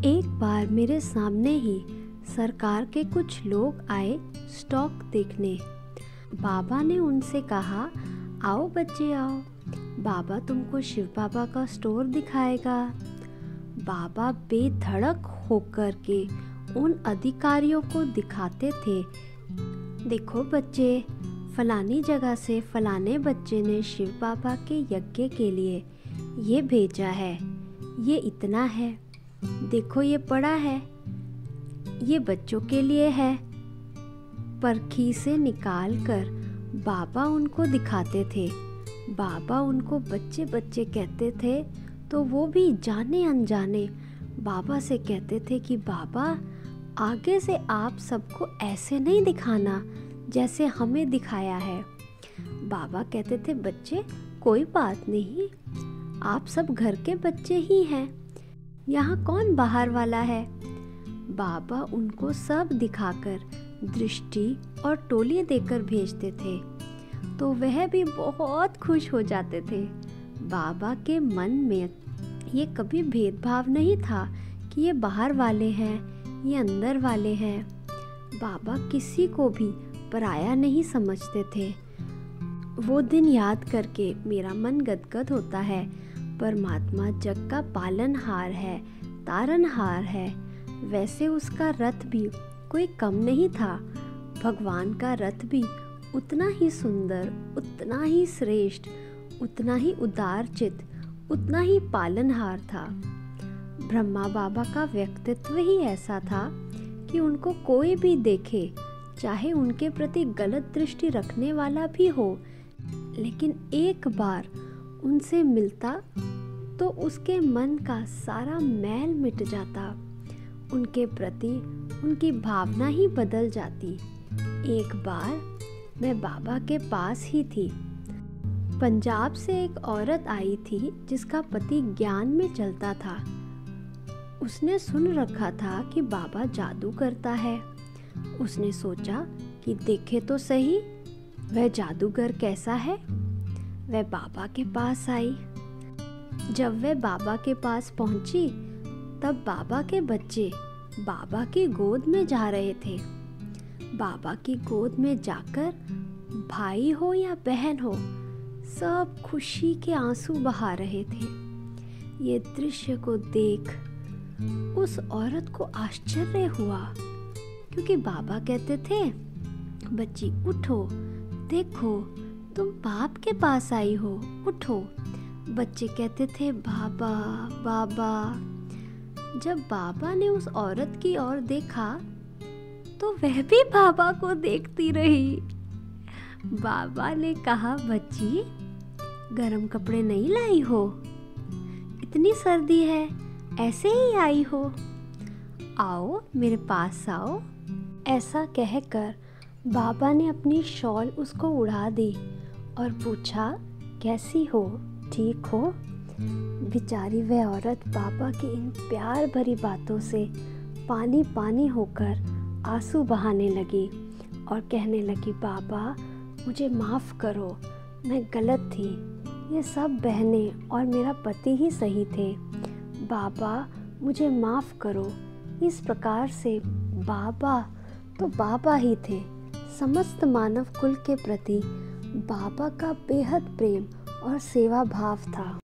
एक बार मेरे सामने ही सरकार के कुछ लोग आए स्टॉक देखने। बाबा ने उनसे कहा, आओ बच्चे आओ, बाबा तुमको शिव बाबा का स्टोर दिखाएगा। बाबा बेधड़क होकर के उन अधिकारियों को दिखाते थे, देखो बच्चे, फलानी जगह से फलाने बच्चे ने शिव बाबा के यज्ञ के लिए ये भेजा है, ये इतना है, देखो ये पड़ा है, ये बच्चों के लिए है। परखी से निकाल कर बाबा उनको दिखाते थे। बाबा उनको बच्चे बच्चे कहते थे, तो वो भी जाने अनजाने बाबा से कहते थे कि बाबा आगे से आप सबको ऐसे नहीं दिखाना जैसे हमें दिखाया है। बाबा कहते थे, बच्चे कोई बात नहीं, आप सब घर के बच्चे ही हैं, यहाँ कौन बाहर वाला है। बाबा उनको सब दिखाकर दृष्टि और टोली देकर भेजते थे, तो वह भी बहुत खुश हो जाते थे। बाबा के मन में ये कभी भेदभाव नहीं था कि ये बाहर वाले हैं, ये अंदर वाले हैं। बाबा किसी को भी पराया नहीं समझते थे। वो दिन याद करके मेरा मन गदगद होता है। परमात्मा जग का पालनहार है, तारनहार है। वैसे उसका रथ भी कोई कम नहीं था। भगवान का रथ भी उतना ही सुंदर, उतना ही श्रेष्ठ, उतना ही उदारचित, उतना ही पालनहार था। ब्रह्मा बाबा का व्यक्तित्व ही ऐसा था कि उनको कोई भी देखे, चाहे उनके प्रति गलत दृष्टि रखने वाला भी हो, लेकिन एक बार उनसे मिलता तो उसके मन का सारा मैल मिट जाता, उनके प्रति उनकी भावना ही बदल जाती। एक बार मैं बाबा के पास ही थी। पंजाब से एक औरत आई थी जिसका पति ज्ञान में चलता था। उसने सुन रखा था कि बाबा जादू करता है। उसने सोचा कि देखे तो सही वह जादूगर कैसा है। वह बाबा के पास आई। जब वह बाबा के पास पहुंची तब बाबा के बच्चे बाबा की गोद में जा रहे थे। बाबा की गोद में जाकर भाई हो या बहन हो, सब खुशी के आंसू बहा रहे थे। ये दृश्य को देख उस औरत को आश्चर्य हुआ, क्योंकि बाबा कहते थे, बच्ची उठो, देखो तुम बाप के पास आई हो, उठो। बच्चे कहते थे, बाबा बाबा। जब बाबा ने उस औरत की ओर देखा तो वह भी बाबा को देखती रही। बाबा ने कहा, बच्ची गरम कपड़े नहीं लाई हो, इतनी सर्दी है, ऐसे ही आई हो, आओ मेरे पास आओ। ऐसा कहकर बाबा ने अपनी शॉल उसको उड़ा दी और पूछा, कैसी हो, ठीक हो। बेचारी वह औरत बाबा की इन प्यार भरी बातों से पानी पानी होकर आंसू बहाने लगी और कहने लगी, बाबा मुझे माफ़ करो, मैं गलत थी, ये सब बहनें और मेरा पति ही सही थे, बाबा मुझे माफ़ करो। इस प्रकार से बाबा तो बाबा ही थे। समस्त मानव कुल के प्रति बाबा का बेहद प्रेम और सेवा भाव था।